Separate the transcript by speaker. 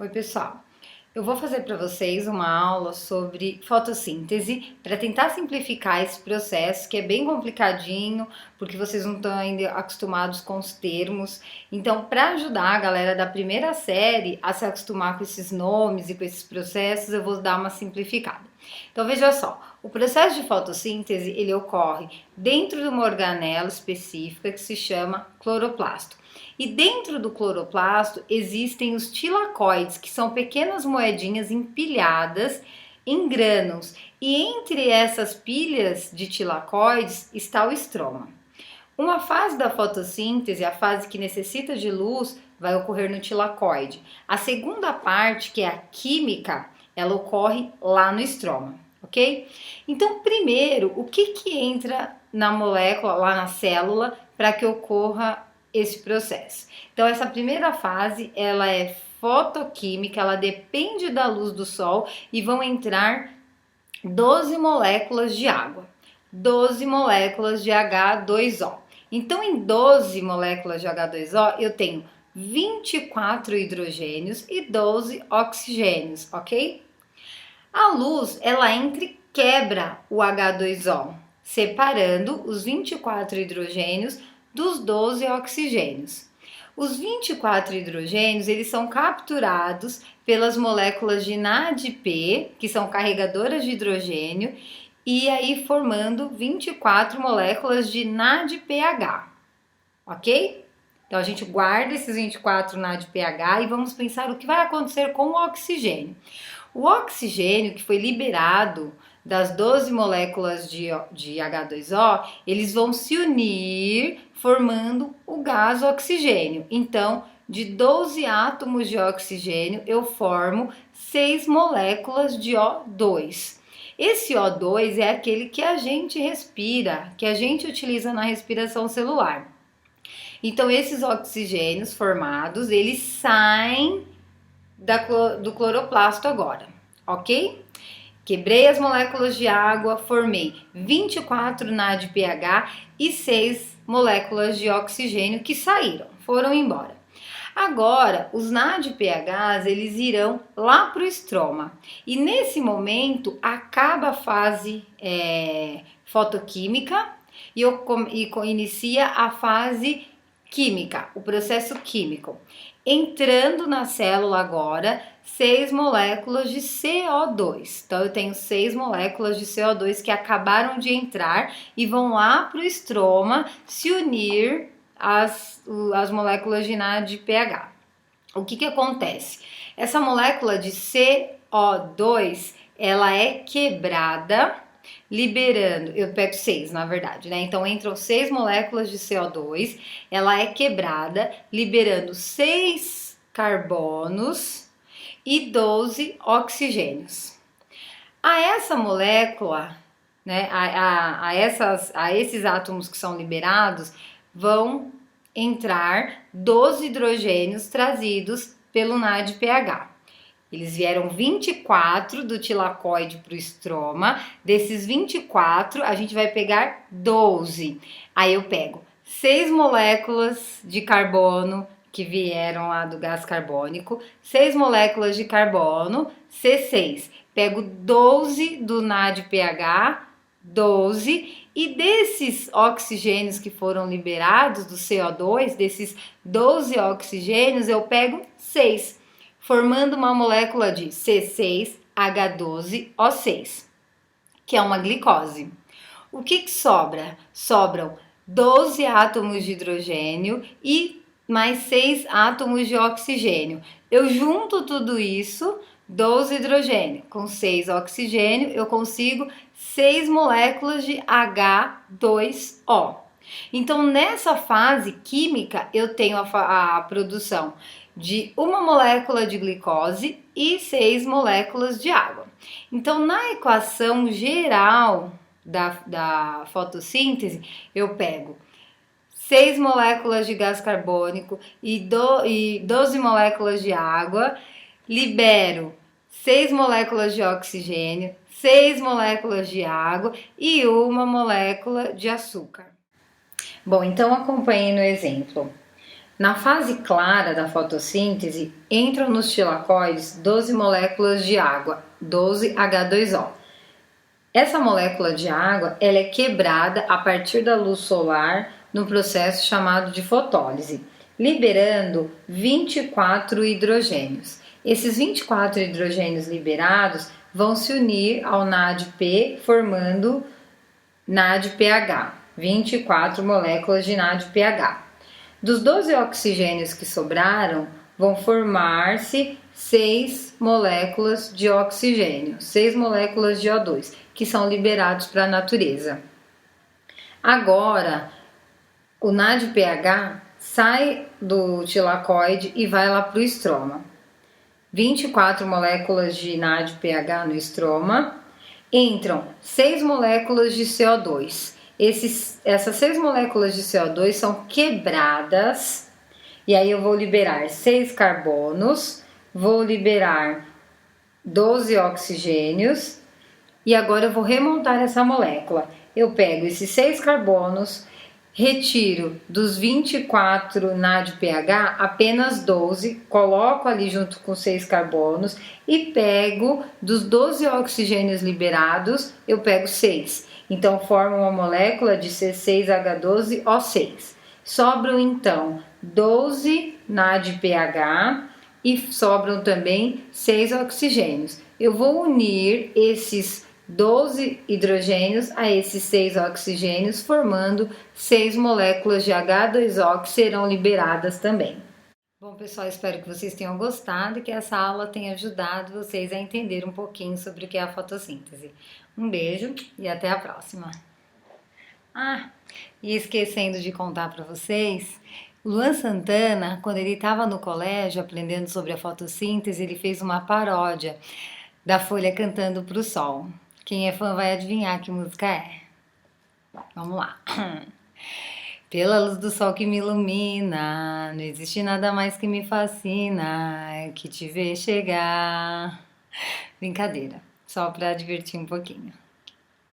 Speaker 1: Oi, pessoal. Eu vou fazer para vocês uma aula sobre fotossíntese para tentar simplificar esse processo que é bem complicadinho, porque vocês não estão ainda acostumados com os termos. Então, para ajudar a galera da primeira série a se acostumar com esses nomes e com esses processos, eu vou dar uma simplificada. Então, veja só, o processo de fotossíntese ele ocorre dentro de uma organela específica que se chama cloroplasto. E dentro do cloroplasto existem os tilacoides, que são pequenas moedinhas empilhadas em grânulos. E entre essas pilhas de tilacoides está o estroma. Uma fase da fotossíntese, a fase que necessita de luz, vai ocorrer no tilacoide. A segunda parte, que é a química, ela ocorre lá no estroma, ok? Então, primeiro, o que entra na molécula, lá na célula, para que ocorra esse processo? Então, essa primeira fase, ela é fotoquímica, ela depende da luz do sol e vão entrar 12 moléculas de água, 12 moléculas de H2O. Então, em 12 moléculas de H2O, eu tenho 24 hidrogênios e 12 oxigênios, ok? A luz, ela entra e quebra o H2O, separando os 24 hidrogênios dos 12 oxigênios. Os 24 hidrogênios, eles são capturados pelas moléculas de NADP, que são carregadoras de hidrogênio, e aí formando 24 moléculas de NADPH, ok? Então a gente guarda esses 24 NADPH e vamos pensar o que vai acontecer com o oxigênio. O oxigênio que foi liberado das 12 moléculas de H2O, eles vão se unir formando o gás oxigênio. Então, de 12 átomos de oxigênio, eu formo 6 moléculas de O2. Esse O2 é aquele que a gente respira, que a gente utiliza na respiração celular. Então, esses oxigênios formados, eles saem do cloroplasto agora, ok? Quebrei as moléculas de água, formei 24 NADPH e 6 moléculas de oxigênio que saíram, foram embora. Agora, os NADPHs, eles irão lá para o estroma. E nesse momento, acaba a fase fotoquímica e inicia a fase química, o processo químico. Entrando na célula agora, 6 moléculas de CO2. Então, eu tenho 6 moléculas de CO2 que acabaram de entrar e vão lá para o estroma se unir às moléculas de NADPH. O que acontece? Essa molécula de CO2, ela é quebrada, liberando, eu pego 6 na verdade, né? Então entram 6 moléculas de CO2, ela é quebrada, liberando 6 carbonos e 12 oxigênios. A essa molécula, né, a esses átomos que são liberados, vão entrar 12 hidrogênios trazidos pelo NADPH. Eles vieram 24 do tilacoide para o estroma. Desses 24, a gente vai pegar 12. Aí eu pego 6 moléculas de carbono que vieram lá do gás carbônico, 6 moléculas de carbono, C6. Pego 12 do NADPH, 12, e desses oxigênios que foram liberados do CO2, desses 12 oxigênios, eu pego 6. Formando uma molécula de C6H12O6, que é uma glicose. O que sobra? Sobram 12 átomos de hidrogênio e mais 6 átomos de oxigênio. Eu junto tudo isso, 12 hidrogênio com 6 oxigênio, eu consigo 6 moléculas de H2O. Então, nessa fase química, eu tenho a produção de uma molécula de glicose e 6 moléculas de água. Então, na equação geral da fotossíntese, eu pego 6 moléculas de gás carbônico e 12 moléculas de água, libero 6 moléculas de oxigênio, 6 moléculas de água e uma molécula de açúcar. Bom, então acompanhe no exemplo. Na fase clara da fotossíntese, entram nos tilacoides 12 moléculas de água, 12H2O. Essa molécula de água ela é quebrada a partir da luz solar no processo chamado de fotólise, liberando 24 hidrogênios. Esses 24 hidrogênios liberados vão se unir ao NADP, formando NADPH, 24 moléculas de NADPH. Dos 12 oxigênios que sobraram, vão formar-se 6 moléculas de oxigênio, 6 moléculas de O2, que são liberados para a natureza. Agora, o NADPH sai do tilacoide e vai lá para o estroma. 24 moléculas de NADPH no estroma, entram 6 moléculas de CO2. Essas 6 moléculas de CO2 são quebradas, e aí eu vou liberar 6 carbonos, vou liberar 12 oxigênios, e agora eu vou remontar essa molécula. Eu pego esses 6 carbonos, retiro dos 24 NADPH apenas 12, coloco ali junto com 6 carbonos e pego dos 12 oxigênios liberados, eu pego 6. Então forma uma molécula de C6H12O6. Sobram então 12 NADPH e sobram também 6 oxigênios. Eu vou unir esses 12 hidrogênios a esses 6 oxigênios, formando 6 moléculas de H2O que serão liberadas também. Bom, pessoal, espero que vocês tenham gostado e que essa aula tenha ajudado vocês a entender um pouquinho sobre o que é a fotossíntese. Um beijo e até a próxima. E esquecendo de contar para vocês, o Luan Santana, quando ele estava no colégio aprendendo sobre a fotossíntese, ele fez uma paródia da folha cantando para o sol. Quem é fã vai adivinhar que música é. Vamos lá. Pela luz do sol que me ilumina, não existe nada mais que me fascina que te ver chegar. Brincadeira, só para divertir um pouquinho.